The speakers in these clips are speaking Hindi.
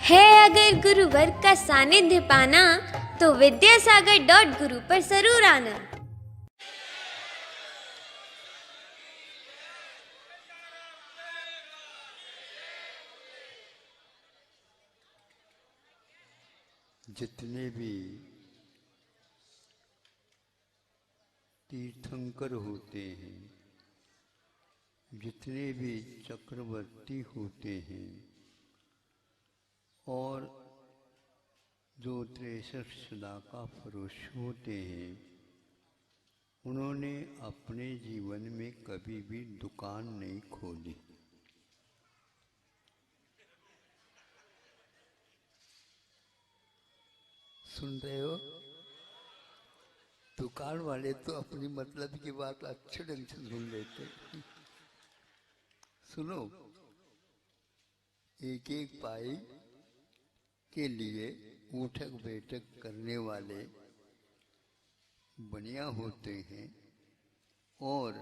है अगर गुरुवर का सानिध्य पाना तो विद्यासागर.गुरु पर जरूर आना। जितने भी तीर्थंकर होते हैं, जितने भी चक्रवर्ती होते हैं और जो 63 सदा का पुरुष होते हैं, उन्होंने अपने जीवन में कभी भी दुकान नहीं खोली। सुन रहे हो? दुकान वाले तो अपनी मतलब की बात अच्छे ढंग से सुन लेते। सुनो, एक एक पाई के लिए उठक बैठक करने वाले बनिया होते हैं और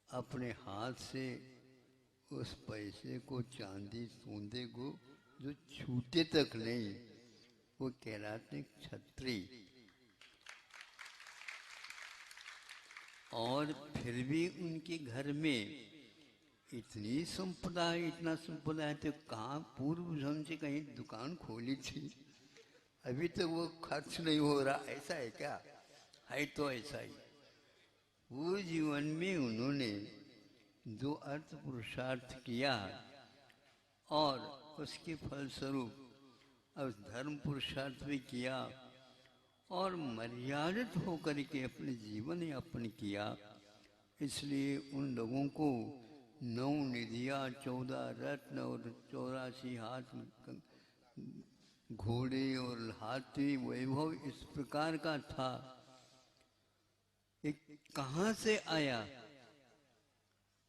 अपने हाथ से उस पैसे को, चांदी सोने को जो छूते तक नहीं, वो कहलाते क्षत्रिय। और फिर भी उनके घर में इतनी संपदा है, इतना संपदा है, तो कहाँ पूर्व जन्म से कहीं दुकान खोली थी, अभी तो वो खर्च नहीं हो रहा, ऐसा है क्या? है तो ऐसा ही। वो जीवन में उन्होंने जो अर्थ पुरुषार्थ किया और उसके फलस्वरूप अब धर्म पुरुषार्थ भी किया और मर्यादित होकर के अपने जीवन यापन किया, इसलिए उन लोगों को 9 निधियाँ, 14 रत्न और 84 हाथ घोड़े और हाथी वैभव इस प्रकार का था। एक कहाँ से आया?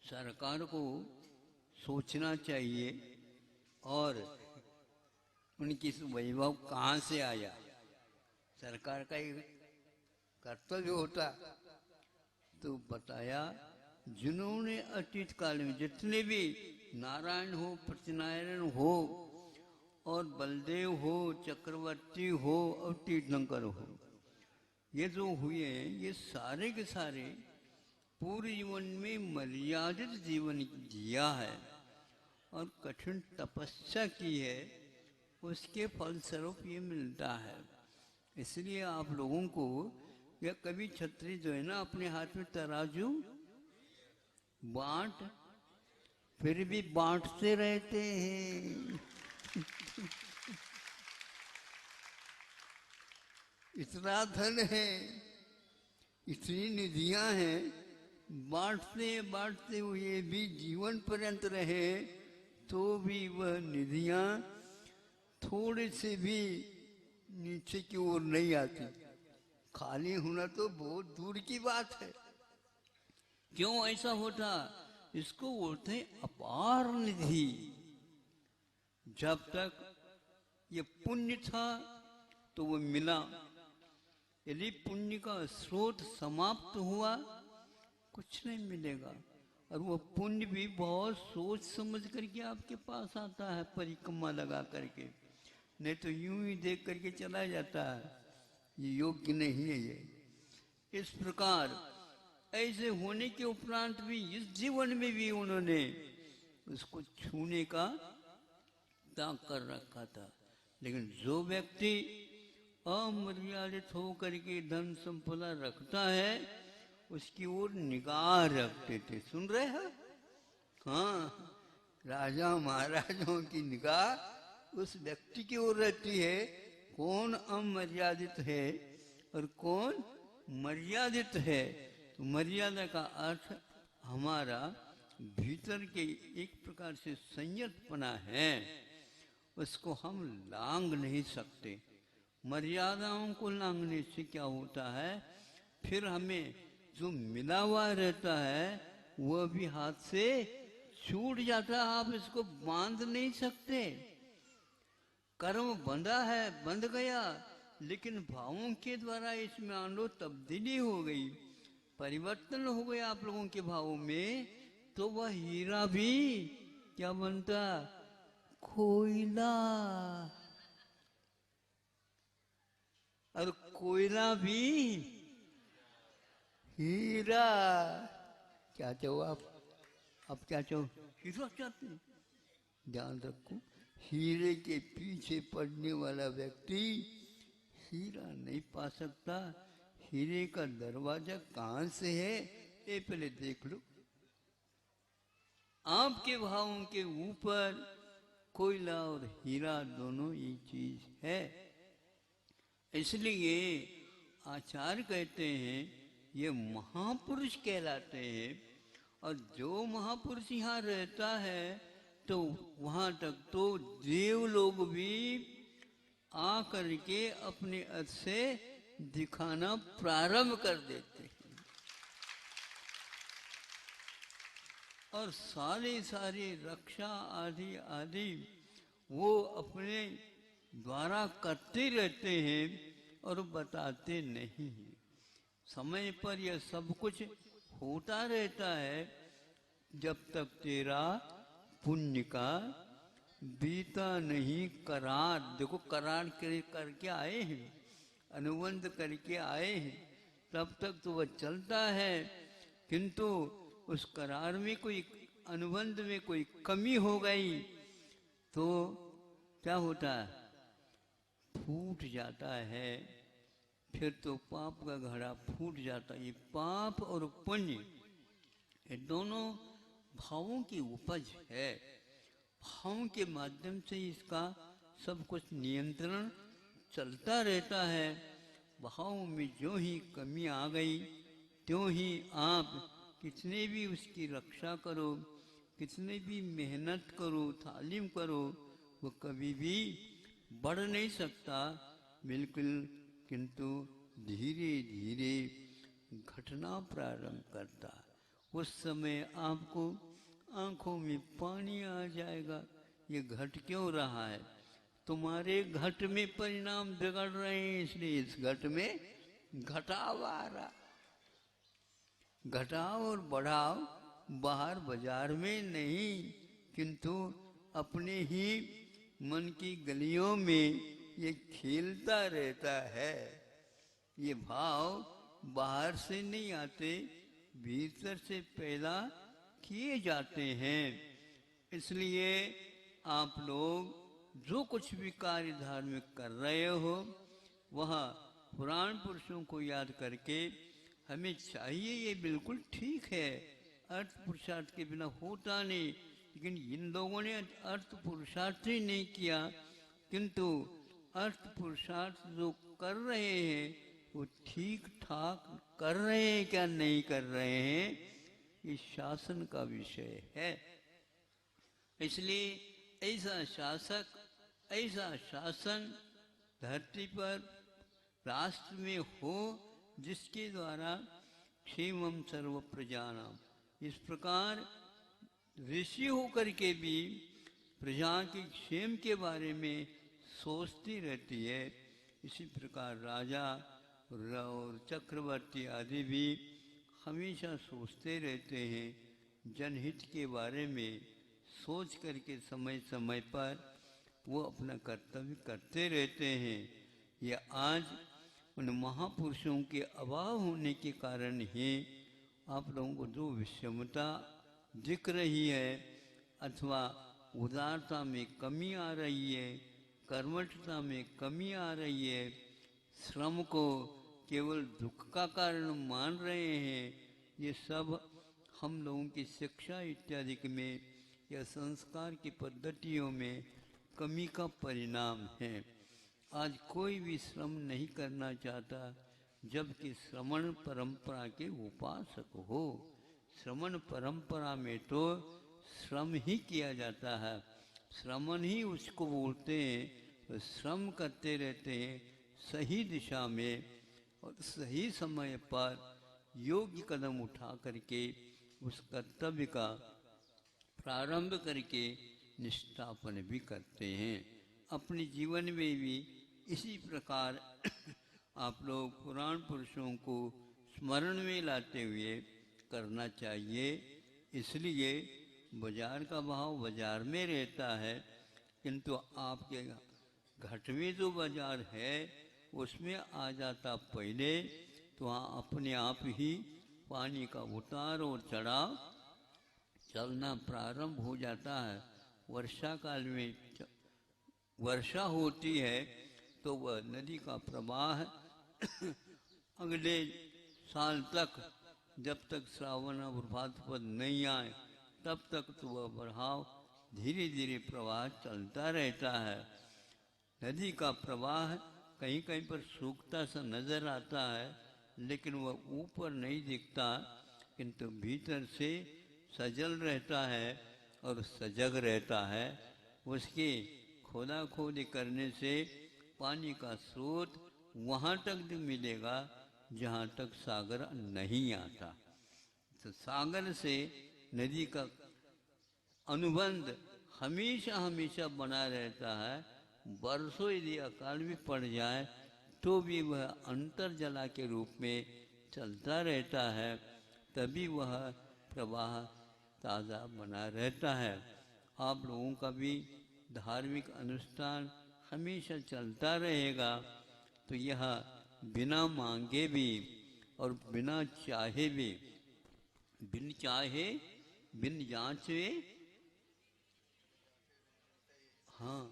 सरकार को सोचना चाहिए और उनकी वैभव कहाँ से आया। सरकार का एक कर्तव्य होता। तो बताया, जिन्होंने अतीत काल में जितने भी नारायण हो, प्रत्यनारायण हो और बलदेव हो, चक्रवर्ती हो और तीर्थंकर हो, ये जो हुए हैं, ये सारे के सारे पूरे जीवन में मर्यादित जीवन जिया है और कठिन तपस्या की है, उसके फलस्वरूप ये मिलता है। इसलिए आप लोगों को या कभी छतरी जो है ना, अपने हाथ में तराजू बांट, फिर भी बांटते रहते हैं। इतना धन है, इतनी निधियां हैं, बांटते बांटते हुए भी जीवन पर्यंत रहे तो भी वह निधियां थोड़े से भी नीचे की ओर नहीं आती। खाली होना तो बहुत दूर की बात है। क्यों ऐसा होता? इसको बोलते हैं अपार निधि। जब तक ये पुण्य था तो वो मिला, यदि पुण्य का स्रोत समाप्त हुआ कुछ नहीं मिलेगा। और वो पुण्य भी बहुत सोच समझ करके आपके पास आता है, परिक्रमा लगा करके, नहीं तो यूं ही देख करके चला जाता है। ये योग्य नहीं है। ये इस प्रकार ऐसे होने के उपरांत भी इस जीवन में भी उन्होंने उसको छूने का त्याग कर रखा था। लेकिन जो व्यक्ति अमर्यादित होकर के धन संपदा रखता है, उसकी ओर निगाह रखते थे। सुन रहे हैं? हाँ, राजा महाराजाओं की निगाह उस व्यक्ति की ओर रहती है, कौन अमर्यादित है और कौन मर्यादित है। तो मर्यादा का अर्थ हमारा भीतर के एक प्रकार से संयतपना है, उसको हम लांग नहीं सकते। मर्यादाओं को लांघने से क्या होता है, फिर हमें जो मिला हुआ रहता है वह भी हाथ से छूट जाता है। आप इसको बांध नहीं सकते। कर्म बंधा है, बंध गया, लेकिन भावों के द्वारा इसमें मान लो तब्दीली हो गई, परिवर्तन हो गया आप लोगों के भावों में, तो वह हीरा भी क्या बनता? कोयला, और कोयला भी हीरा। क्या चाहो आप क्या चाहो? हीरा चाहते हैं? ध्यान रखो, हीरे के पीछे पड़ने वाला व्यक्ति हीरा नहीं पा सकता। हीरे का दरवाजा कहाँ से है ये पहले देख लो। आपके भावों के ऊपर कोयला और हीरा दोनों ही चीज है। इसलिए आचार्य कहते हैं ये महापुरुष कहलाते हैं। और जो महापुरुष यहाँ रहता है तो वहाँ तक तो देव लोग भी आ करके अपने अर्थ से दिखाना प्रारंभ कर देते हैं। और सारी रक्षा आदि आदि वो अपने द्वारा करते रहते हैं और बताते नहीं हैं। समय पर यह सब कुछ होता रहता है जब तक तेरा पुण्य का बीता नहीं करार। देखो करार करके आए हैं, अनुबंध करके आए हैं, तब तक तो वह चलता है। किंतु उस करार में कोई, अनुबंध में कोई कमी हो गई तो क्या होता है? फूट जाता है। फिर तो पाप का घड़ा फूट जाता है। ये पाप और पुण्य ये दोनों भावों की उपज है। भावों के माध्यम से इसका सब कुछ नियंत्रण चलता रहता है। भावों में जो ही कमी आ गई त्यों ही आप कितने भी उसकी रक्षा करो, कितने भी मेहनत करो, तालीम करो, वो कभी भी बढ़ नहीं सकता बिल्कुल। किंतु धीरे धीरे घटना प्रारंभ करता। उस समय आपको आंखों में पानी आ जाएगा। ये घट क्यों रहा है? तुम्हारे घट में परिणाम बिगड़ रहे हैं, इसलिए इस घट में घटाव आ रहा। घटाव और बढ़ाव बाहर बाजार में नहीं, किंतु अपने ही मन की गलियों में ये खेलता रहता है। ये भाव बाहर से नहीं आते, भीतर से पैदा किए जाते हैं। इसलिए आप लोग जो कुछ भी कार्य धार्मिक कर रहे हो वह पुराण पुरुषों को याद करके हमें चाहिए। ये बिल्कुल ठीक है, अर्थ पुरुषार्थ के बिना होता नहीं। लेकिन इन लोगों ने अर्थ पुरुषार्थ ही नहीं किया, किंतु अर्थ पुरुषार्थ जो कर रहे हैं वो ठीक ठाक कर रहे हैं क्या नहीं कर रहे हैं, ये शासन का विषय है। इसलिए ऐसा शासक, ऐसा शासन धरती पर राष्ट्र में हो जिसके द्वारा क्षेमम सर्व प्रजानाम। इस प्रकार ऋषि होकर के भी प्रजा के क्षेम के बारे में सोचती रहती है। इसी प्रकार राजा और चक्रवर्ती आदि भी हमेशा सोचते रहते हैं, जनहित के बारे में सोच करके समय समय पर वो अपना कर्तव्य करते रहते हैं। ये आज उन महापुरुषों के अभाव होने के कारण ही आप लोगों को जो विषमता दिख रही है अथवा उदारता में कमी आ रही है, कर्मठता में कमी आ रही है, श्रम को केवल दुख का कारण मान रहे हैं, ये सब हम लोगों की शिक्षा इत्यादि में या संस्कार की पद्धतियों में कमी का परिणाम है। आज कोई भी श्रम नहीं करना चाहता, जबकि श्रमण परंपरा के उपासक हो। श्रमण परंपरा में तो श्रम ही किया जाता है, श्रमण ही उसको बोलते हैं। तो श्रम करते रहते हैं सही दिशा में और सही समय पर योग्य कदम उठा करके उस कर्तव्य का प्रारंभ करके निष्ठापन भी करते हैं। अपने जीवन में भी इसी प्रकार आप लोग पुराण पुरुषों को स्मरण में लाते हुए करना चाहिए। इसलिए बाजार का भाव बाजार में रहता है, किंतु आपके घट में जो बाजार है उसमें आ जाता पहले, तो वहाँ अपने आप ही पानी का उतार और चढ़ाव चलना प्रारंभ हो जाता है। वर्षा काल में वर्षा होती है तो वह नदी का प्रवाह अगले साल तक, जब तक श्रावण और भाद्रपद नहीं आए तब तक तो वह बढ़ाव धीरे धीरे प्रवाह चलता रहता है। नदी का प्रवाह कहीं कहीं पर सूखता सा नजर आता है, लेकिन वह ऊपर नहीं दिखता, किंतु भीतर से सजल रहता है और सजग रहता है। उसकी खोदा खोदी करने से पानी का स्रोत वहाँ तक मिलेगा जहाँ तक सागर नहीं आता। तो सागर से नदी का अनुबंध हमेशा हमेशा बना रहता है। बरसों यदि अकाल भी पड़ जाए तो भी वह अंतर जला के रूप में चलता रहता है, तभी वह प्रवाह ताज़ा बना रहता है। आप लोगों का भी धार्मिक अनुष्ठान हमेशा चलता रहेगा, तो यह बिना मांगे भी और बिना चाहे भी, बिन चाहे बिन जांचे, हाँ,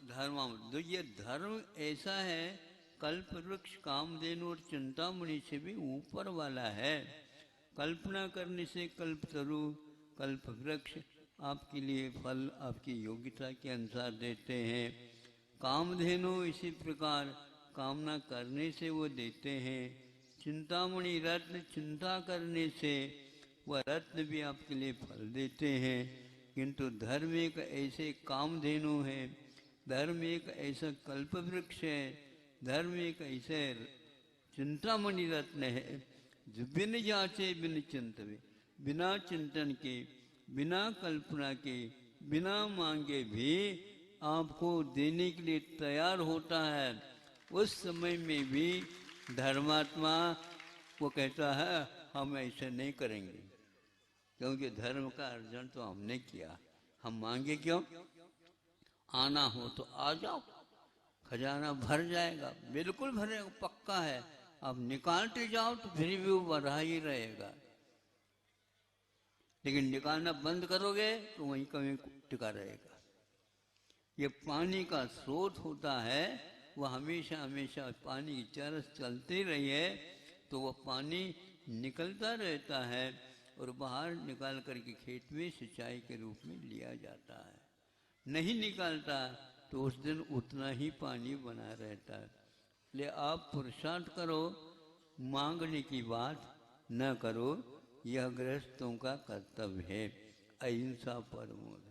धर्म तो ये धर्म ऐसा है, कल्प वृक्ष कामधेनु और चिंतामणि से भी ऊपर वाला है। कल्पना करने से कल्पतरु, कल्प वृक्ष आपके लिए फल आपकी योग्यता के अनुसार देते हैं। कामधेनु इसी प्रकार कामना करने से वो देते हैं। चिंतामणि रत्न चिंता करने से वह रत्न भी आपके लिए फल देते हैं। किंतु धर्म एक ऐसे कामधेनु है, धर्म एक ऐसा कल्प वृक्ष है, धर्म एक ऐसे चिंतामणि रत्न है जो बिन जांचे बिन चिंतवे, बिना चिंतन के, बिना कल्पना के, बिना मांगे भी आपको देने के लिए तैयार होता है। उस समय में भी धर्मात्मा वो कहता है हम ऐसे नहीं करेंगे, क्योंकि धर्म का अर्जन तो हमने किया, हम मांगे क्यों? आना हो तो आ जाओ, खजाना भर जाएगा, बिल्कुल भरेगा, पक्का है। अब निकालते जाओ तो फिर भी वो बढ़ा ही रहेगा, लेकिन निकालना बंद करोगे तो वहीं कहीं टिका रहेगा। ये पानी का स्रोत होता है, वह हमेशा हमेशा पानी की चरस चलती रही है तो वह पानी निकलता रहता है और बाहर निकाल करके खेत में सिंचाई के रूप में लिया जाता है। नहीं निकालता तो उस दिन उतना ही पानी बना रहता है। ले आप पुरुषार्थ करो, मांगने की बात न करो, यह गृहस्थों का कर्तव्य है। अहिंसा परमो धर्मः।